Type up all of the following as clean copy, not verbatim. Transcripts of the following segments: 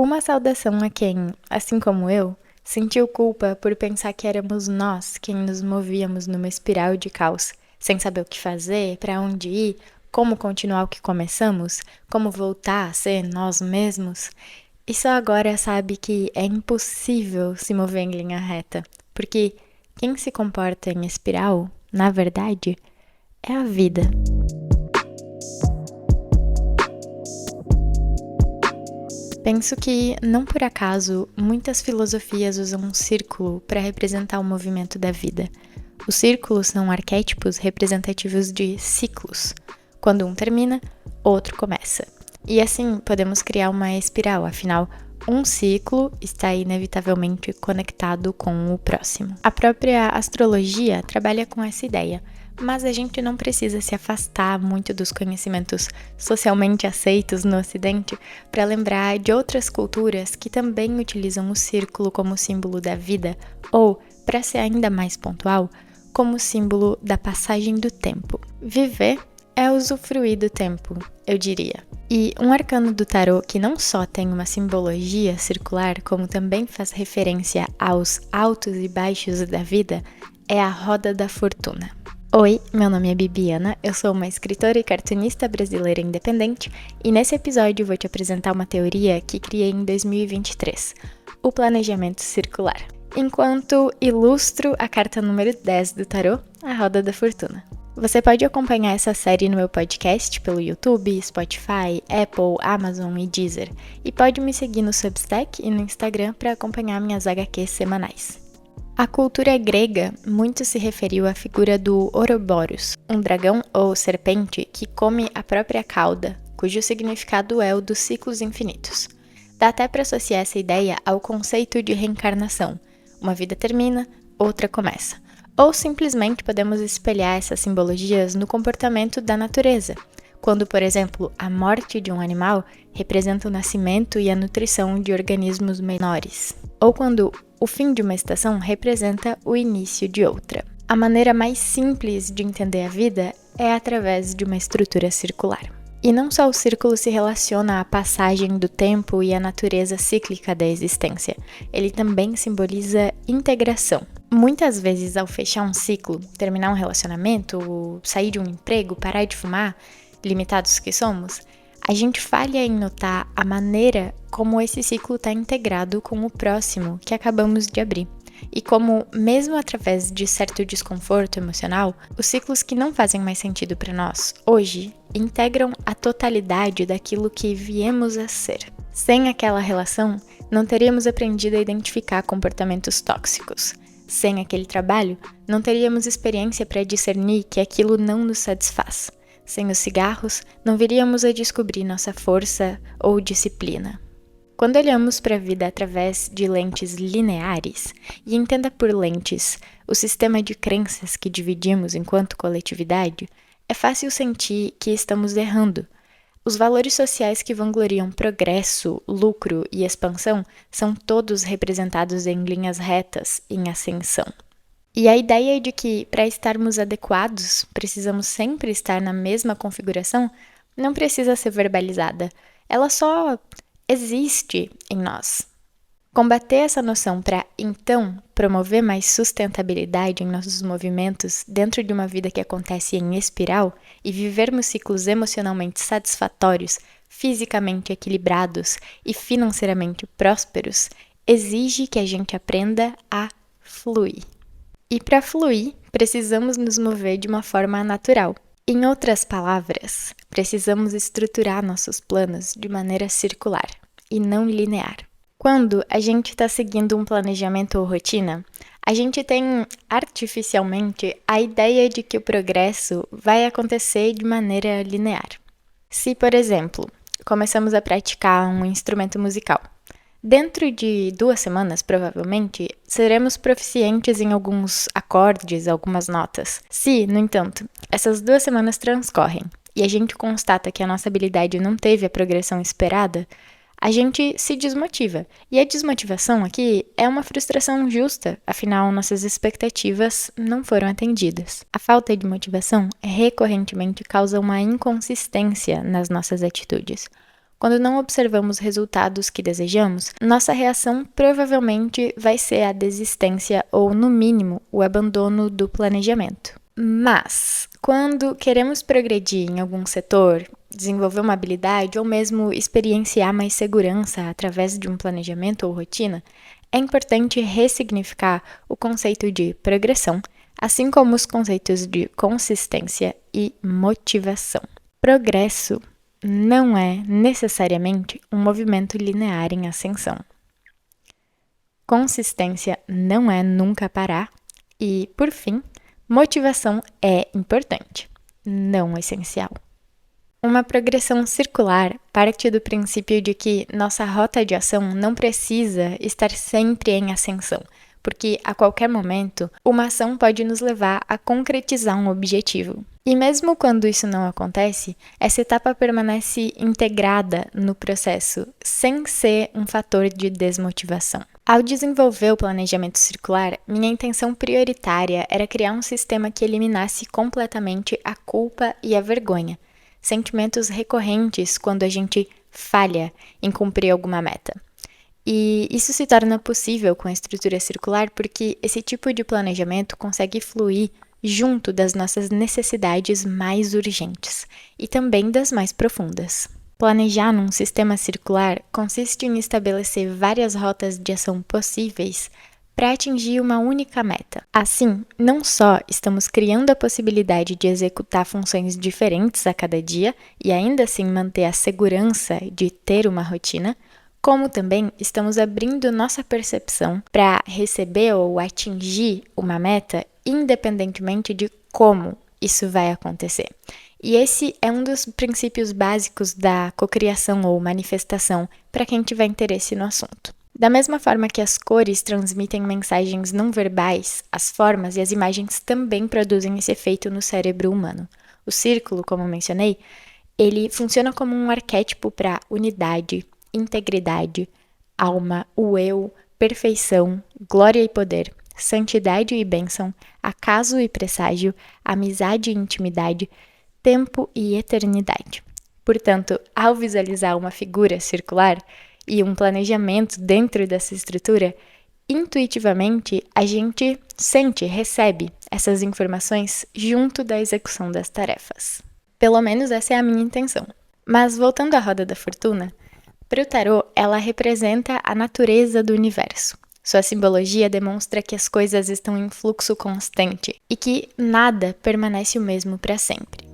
Uma saudação a quem, assim como eu, sentiu culpa por pensar que éramos nós quem nos movíamos numa espiral de caos, sem saber o que fazer, para onde ir, como continuar o que começamos, como voltar a ser nós mesmos. E só agora sabe que é impossível se mover em linha reta, porque quem se comporta em espiral, na verdade, é a vida. Penso que, não por acaso, muitas filosofias usam um círculo para representar o movimento da vida. Os círculos são arquétipos representativos de ciclos. Quando um termina, outro começa. E assim podemos criar uma espiral, afinal, um ciclo está inevitavelmente conectado com o próximo. A própria astrologia trabalha com essa ideia, mas a gente não precisa se afastar muito dos conhecimentos socialmente aceitos no Ocidente para lembrar de outras culturas que também utilizam o círculo como símbolo da vida, ou, para ser ainda mais pontual, como símbolo da passagem do tempo. Viver é usufruir do tempo, eu diria. E um arcano do tarô que não só tem uma simbologia circular, como também faz referência aos altos e baixos da vida, é a Roda da Fortuna. Oi, meu nome é Bibiana, eu sou uma escritora e cartunista brasileira independente e nesse episódio vou te apresentar uma teoria que criei em 2023, o planejamento circular, enquanto ilustro a carta número 10 do tarô, a Roda da Fortuna. Você pode acompanhar essa série no meu podcast pelo YouTube, Spotify, Apple, Amazon e Deezer, e pode me seguir no Substack e no Instagram para acompanhar minhas HQs semanais. A cultura grega muito se referiu à figura do Ouroboros, um dragão ou serpente que come a própria cauda, cujo significado é o dos ciclos infinitos. Dá até para associar essa ideia ao conceito de reencarnação. Uma vida termina, outra começa. Ou simplesmente podemos espelhar essas simbologias no comportamento da natureza, quando, por exemplo, a morte de um animal representa o nascimento e a nutrição de organismos menores, ou quando o fim de uma estação representa o início de outra. A maneira mais simples de entender a vida é através de uma estrutura circular. E não só o círculo se relaciona à passagem do tempo e à natureza cíclica da existência, ele também simboliza integração. Muitas vezes, ao fechar um ciclo, terminar um relacionamento, sair de um emprego, parar de fumar, limitados que somos, a gente falha em notar a maneira como esse ciclo está integrado com o próximo que acabamos de abrir. E como, mesmo através de certo desconforto emocional, os ciclos que não fazem mais sentido para nós, hoje, integram a totalidade daquilo que viemos a ser. Sem aquela relação, não teríamos aprendido a identificar comportamentos tóxicos. Sem aquele trabalho, não teríamos experiência para discernir que aquilo não nos satisfaz. Sem os cigarros, não viríamos a descobrir nossa força ou disciplina. Quando olhamos para a vida através de lentes lineares, e entenda por lentes o sistema de crenças que dividimos enquanto coletividade, é fácil sentir que estamos errando. Os valores sociais que vangloriam progresso, lucro e expansão são todos representados em linhas retas em ascensão. E a ideia de que, para estarmos adequados, precisamos sempre estar na mesma configuração, não precisa ser verbalizada. Ela só existe em nós. Combater essa noção para, então, promover mais sustentabilidade em nossos movimentos dentro de uma vida que acontece em espiral e vivermos ciclos emocionalmente satisfatórios, fisicamente equilibrados e financeiramente prósperos, exige que a gente aprenda a fluir. E para fluir, precisamos nos mover de uma forma natural. Em outras palavras, precisamos estruturar nossos planos de maneira circular e não linear. Quando a gente está seguindo um planejamento ou rotina, a gente tem artificialmente a ideia de que o progresso vai acontecer de maneira linear. Se, por exemplo, começamos a praticar um instrumento musical, dentro de 2 semanas, provavelmente, seremos proficientes em alguns acordes, algumas notas. Se, no entanto, essas 2 semanas transcorrem e a gente constata que a nossa habilidade não teve a progressão esperada, a gente se desmotiva. E a desmotivação aqui é uma frustração justa, afinal, nossas expectativas não foram atendidas. A falta de motivação recorrentemente causa uma inconsistência nas nossas atitudes. Quando não observamos resultados que desejamos, nossa reação provavelmente vai ser a desistência ou, no mínimo, o abandono do planejamento. Mas, quando queremos progredir em algum setor, desenvolver uma habilidade ou mesmo experienciar mais segurança através de um planejamento ou rotina, é importante ressignificar o conceito de progressão, assim como os conceitos de consistência e motivação. Progresso não é necessariamente um movimento linear em ascensão. Consistência não é nunca parar e, por fim, motivação é importante, não essencial. Uma progressão circular parte do princípio de que nossa rota de ação não precisa estar sempre em ascensão, porque a qualquer momento uma ação pode nos levar a concretizar um objetivo. E mesmo quando isso não acontece, essa etapa permanece integrada no processo, sem ser um fator de desmotivação. Ao desenvolver o planejamento circular, minha intenção prioritária era criar um sistema que eliminasse completamente a culpa e a vergonha, sentimentos recorrentes quando a gente falha em cumprir alguma meta. E isso se torna possível com a estrutura circular porque esse tipo de planejamento consegue fluir junto das nossas necessidades mais urgentes e também das mais profundas. Planejar num sistema circular consiste em estabelecer várias rotas de ação possíveis para atingir uma única meta. Assim, não só estamos criando a possibilidade de executar funções diferentes a cada dia e ainda assim manter a segurança de ter uma rotina, como também estamos abrindo nossa percepção para receber ou atingir uma meta independentemente de como isso vai acontecer. E esse é um dos princípios básicos da cocriação ou manifestação para quem tiver interesse no assunto. Da mesma forma que as cores transmitem mensagens não verbais, as formas e as imagens também produzem esse efeito no cérebro humano. O círculo, como mencionei, ele funciona como um arquétipo para unidade, integridade, alma, o eu, perfeição, glória e poder, santidade e bênção, acaso e presságio, amizade e intimidade, tempo e eternidade. Portanto, ao visualizar uma figura circular e um planejamento dentro dessa estrutura, intuitivamente a gente recebe essas informações junto da execução das tarefas. Pelo menos essa é a minha intenção. Mas voltando à roda da fortuna, para o tarô, ela representa a natureza do universo. Sua simbologia demonstra que as coisas estão em fluxo constante e que nada permanece o mesmo para sempre.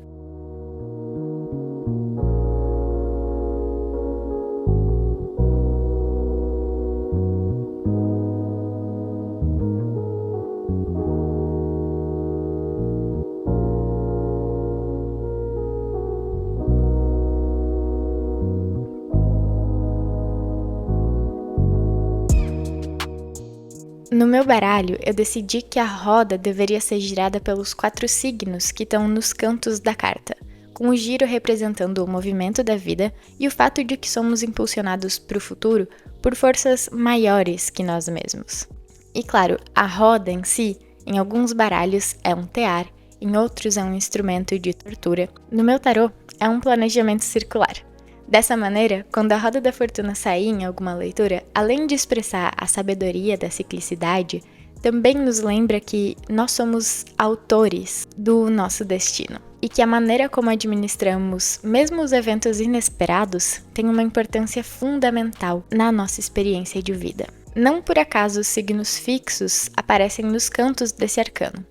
No meu baralho, eu decidi que a roda deveria ser girada pelos 4 signos que estão nos cantos da carta, com o giro representando o movimento da vida e o fato de que somos impulsionados para o futuro por forças maiores que nós mesmos. E claro, a roda em si, em alguns baralhos, é um tear, em outros é um instrumento de tortura. No meu tarô, é um planejamento circular. Dessa maneira, quando a roda da fortuna sair em alguma leitura, além de expressar a sabedoria da ciclicidade, também nos lembra que nós somos autores do nosso destino e que a maneira como administramos mesmo os eventos inesperados tem uma importância fundamental na nossa experiência de vida. Não por acaso os signos fixos aparecem nos cantos desse arcano.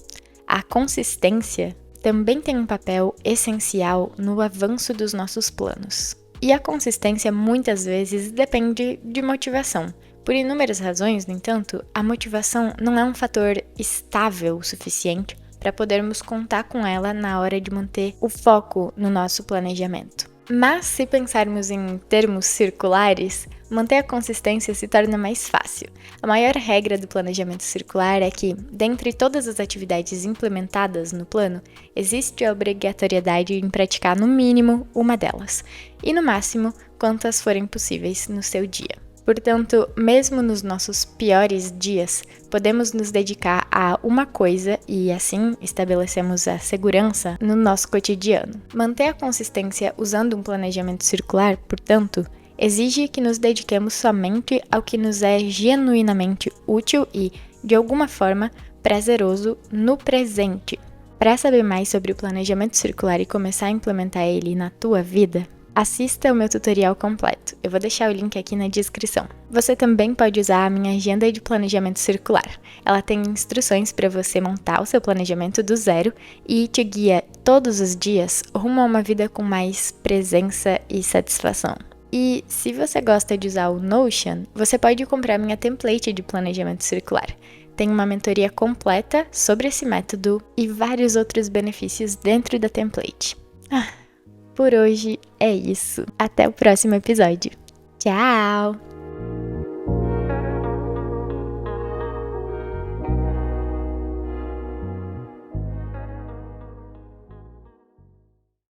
A consistência também tem um papel essencial no avanço dos nossos planos. E a consistência muitas vezes depende de motivação. Por inúmeras razões, no entanto, a motivação não é um fator estável o suficiente para podermos contar com ela na hora de manter o foco no nosso planejamento. Mas se pensarmos em termos circulares, manter a consistência se torna mais fácil. A maior regra do planejamento circular é que, dentre todas as atividades implementadas no plano, existe a obrigatoriedade em praticar no mínimo uma delas, e no máximo quantas forem possíveis no seu dia. Portanto, mesmo nos nossos piores dias, podemos nos dedicar a uma coisa e assim estabelecemos a segurança no nosso cotidiano. Manter a consistência usando um planejamento circular, portanto, exige que nos dediquemos somente ao que nos é genuinamente útil e, de alguma forma, prazeroso no presente. Para saber mais sobre o planejamento circular e começar a implementar ele na tua vida, assista o meu tutorial completo. Eu vou deixar o link aqui na descrição. Você também pode usar a minha agenda de planejamento circular. Ela tem instruções para você montar o seu planejamento do zero e te guia todos os dias rumo a uma vida com mais presença e satisfação. E se você gosta de usar o Notion, você pode comprar minha template de planejamento circular. Tem uma mentoria completa sobre esse método e vários outros benefícios dentro da template. Por hoje é isso. Até o próximo episódio. Tchau!